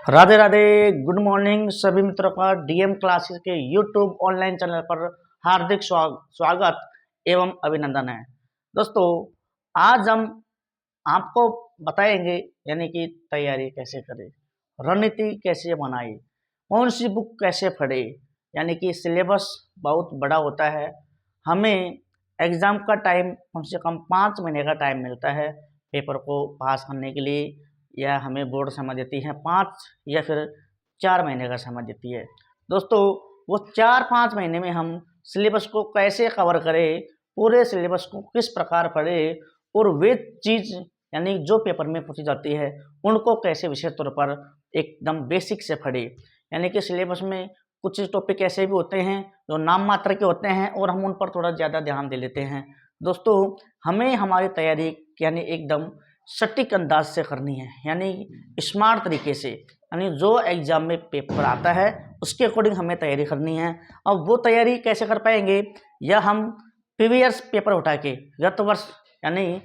Radhe Radhe. Good morning सभी मित्रों का डीएम क्लासेस के यूट्यूब ऑनलाइन चैनल पर हार्दिक स्वागत एवं अभिनंदन है। दोस्तों, आज हम आपको बताएंगे यानी कि तैयारी कैसे करें, रणनीति कैसे बनाए, कौन सी बुक कैसे पढ़े। यानी कि सिलेबस बहुत बड़ा होता है। हमें एग्ज़ाम का टाइम कम से कम 5 महीने का टाइम मिलता है पेपर को पास करने के लिए, या हमें बोर्ड समय देती है 5 या फिर 4 महीने का समय देती है। दोस्तों, वो 4-5 महीने में हम सिलेबस को कैसे कवर करें, पूरे सिलेबस को किस प्रकार पढ़ें, और वे चीज़ यानी जो पेपर में पूछी जाती है उनको कैसे विशेष तौर पर एकदम बेसिक से पढ़ें। यानी कि सिलेबस में कुछ टॉपिक ऐसे भी होते हैं जो नाम मात्र के होते हैं और हम उन पर थोड़ा ज़्यादा ध्यान दे लेते हैं। दोस्तों, हमें हमारी तैयारी यानी एकदम सटीक अंदाज से करनी है, यानी स्मार्ट तरीके से, यानी जो एग्ज़ाम में पेपर आता है उसके अकॉर्डिंग हमें तैयारी करनी है। अब वो तैयारी कैसे कर पाएंगे, या हम प्रीवियस पेपर उठा के गत वर्ष यानी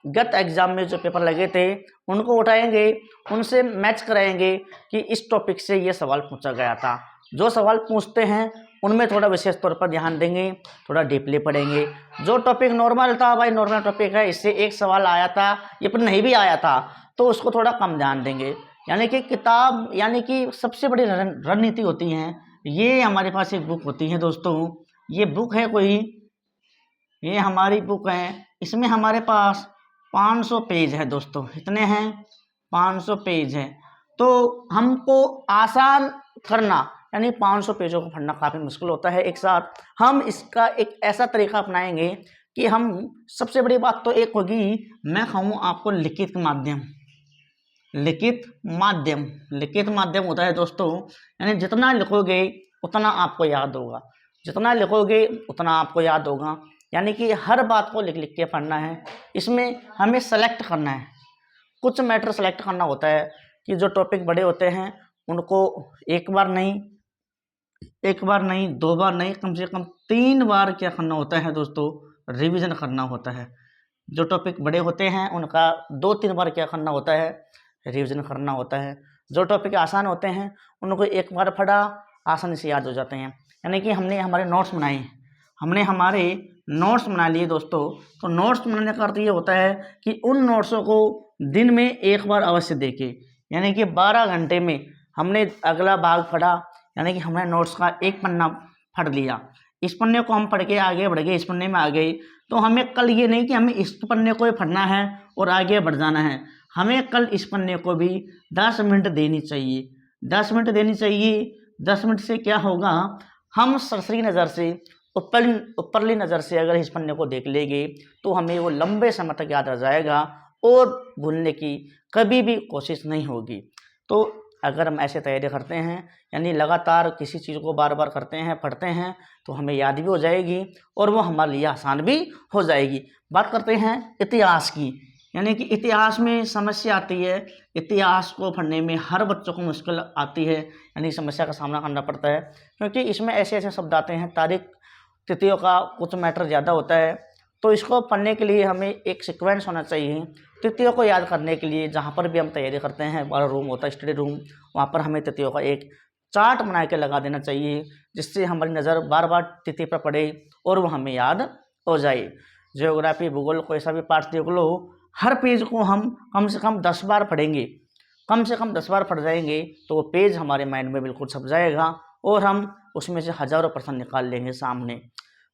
गत एग्ज़ाम में जो पेपर लगे थे उनको उठाएंगे, उनसे मैच कराएंगे कि इस टॉपिक से ये सवाल पूछा गया था। जो सवाल पूछते हैं उनमें थोड़ा विशेष तौर पर ध्यान देंगे, थोड़ा डीपली पढ़ेंगे। जो टॉपिक नॉर्मल था, भाई नॉर्मल टॉपिक है, इससे एक सवाल आया था, ये पर नहीं भी आया था, तो उसको थोड़ा कम ध्यान देंगे। यानी कि किताब यानी कि सबसे बड़ी रणनीति होती है। ये हमारे पास एक बुक होती है दोस्तों, ये बुक है कोई, ये हमारी बुक है, इसमें हमारे पास 500 पेज है दोस्तों। इतने हैं, 500 पेज है। तो हमको आसान करना यानी 500 पेजों को पढ़ना काफ़ी मुश्किल होता है एक साथ। हम इसका एक ऐसा तरीका अपनाएंगे कि हम सबसे बड़ी बात तो एक होगी, मैं कहूँ आपको लिखित माध्यम। लिखित माध्यम होता है दोस्तों, यानी जितना लिखोगे उतना आपको याद होगा, जितना लिखोगे उतना आपको याद होगा। यानी कि हर बात को लिख लिख के पढ़ना है। इसमें हमें सेलेक्ट करना है, कुछ मैटर सेलेक्ट करना होता है कि जो टॉपिक बड़े होते हैं उनको एक बार नहीं, 2 बार नहीं, कम से कम 3 बार क्या करना होता है दोस्तों, रिवीजन करना होता है। जो टॉपिक बड़े होते हैं उनका 2-3 बार क्या करना होता है, रिवीजन करना होता है। जो टॉपिक आसान होते हैं उनको एक बार पढ़ा आसानी से याद हो जाते हैं। यानी कि हमने हमारे नोट्स बना लिए दोस्तों। तो नोट्स बनाने का अर्थ ये होता है कि उन नोट्सों को दिन में एक बार अवश्य देखें। यानी कि 12 घंटे में हमने अगला भाग पढ़ा, यानी कि हमने नोट्स का एक पन्ना पढ़ लिया, इस पन्ने को हम पढ़ के आगे बढ़ गए, इस पन्ने में आ गए, तो हमें कल ये नहीं कि हमें इस पन्ने को ही पढ़ना है और आगे बढ़ जाना है। हमें कल इस पन्ने को भी 10 मिनट देनी चाहिए। 10 मिनट देनी चाहिए। 10 मिनट से क्या होगा, हम सरसरी नज़र से, ऊपरली नज़र से अगर इस पन्ने को देख लेंगे तो हमें वो लंबे समय तक याद रह जाएगा और भूलने की कभी भी कोशिश नहीं होगी। तो अगर हम ऐसे तैयारी करते हैं, यानी लगातार किसी चीज़ को बार बार करते हैं, पढ़ते हैं, तो हमें याद भी हो जाएगी और वो हमारे लिए आसान भी हो जाएगी। बात करते हैं इतिहास की। यानी कि इतिहास में समस्या आती है, इतिहास को पढ़ने में हर बच्चों को मुश्किल आती है, यानी समस्या का सामना करना पड़ता है, क्योंकि इसमें ऐसे ऐसे शब्द आते हैं, तारीख तिथियों का कुछ मैटर ज़्यादा होता है। तो इसको पढ़ने के लिए हमें एक सीक्वेंस होना चाहिए। तिथियों को याद करने के लिए जहाँ पर भी हम तैयारी करते हैं, हमारा रूम होता है स्टडी रूम, वहाँ पर हमें तिथियों का एक चार्ट बना के लगा देना चाहिए, जिससे हमारी नज़र बार बार तिथि पर पड़े और वो हमें याद हो जाए। ज्योग्राफी, भूगोल, कोई सा भी पाठ देख लो, हर पेज को हम कम से कम 10 बार पढ़ेंगे, कम से कम 10 बार पढ़ जाएंगे तो वो पेज हमारे माइंड में बिल्कुल छप जाएगा और हम उसमें से हज़ारों प्रश्न निकाल लेंगे सामने।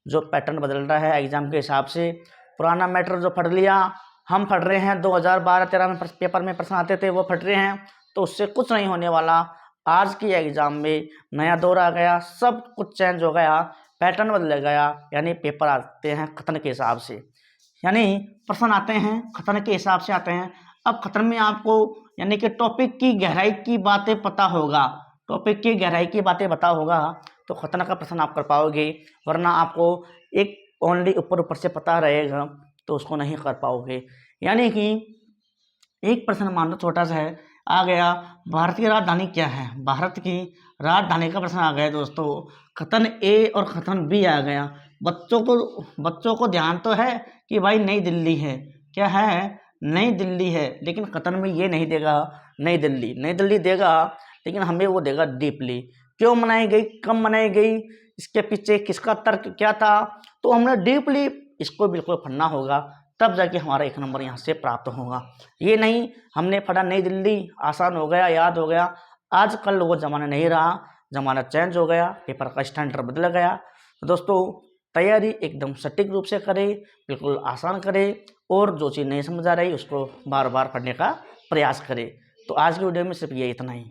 जो पैटर्न बदल रहा है एग्ज़ाम के हिसाब से, पुराना मैटर जो पढ़ लिया, हम पढ़ रहे हैं 2012-13 में पेपर में प्रश्न आते थे वो पढ़ रहे हैं, तो उससे कुछ नहीं होने वाला। आज की एग्ज़ाम में नया दौर आ गया, सब कुछ चेंज हो गया, पैटर्न बदल गया। यानी पेपर आते हैं खतन के हिसाब से, यानी प्रश्न आते हैं खतन के हिसाब से आते हैं। अब खतन में आपको यानी कि टॉपिक की गहराई की बातें पता होगा, टॉपिक की गहराई की बातें पता होगा तो खतन का प्रश्न आप कर पाओगे, वरना आपको एक ओनली ऊपर ऊपर से पता रहेगा तो उसको नहीं कर पाओगे। यानी कि एक प्रश्न मान लो छोटा सा है, आ गया भारत की राजधानी क्या है, भारत की राजधानी का प्रश्न आ गया दोस्तों, खतन ए और खतन बी आ गया। बच्चों को ध्यान तो है कि भाई नई दिल्ली है, क्या है, नई दिल्ली है, लेकिन खतन में ये नहीं देगा नई दिल्ली देगा, लेकिन हमें वो देगा डीपली, क्यों बनाई गई, कब बनाई गई, इसके पीछे किसका तर्क क्या था। तो हमने डीपली इसको बिल्कुल पढ़ना होगा, तब जाके हमारा 1 नंबर यहाँ से प्राप्त होगा। ये नहीं हमने पढ़ा नई दिल्ली, आसान हो गया, याद हो गया। आजकल वो ज़माना नहीं रहा, ज़माना चेंज हो गया, पेपर का स्टैंडर्ड बदल गया। तो दोस्तों तैयारी एकदम सटीक रूप से करें, बिल्कुल आसान करें, और जो चीज़ नहीं समझ आ रही उसको बार बार पढ़ने का प्रयास करें। तो आज की वीडियो में सिर्फ ये इतना ही।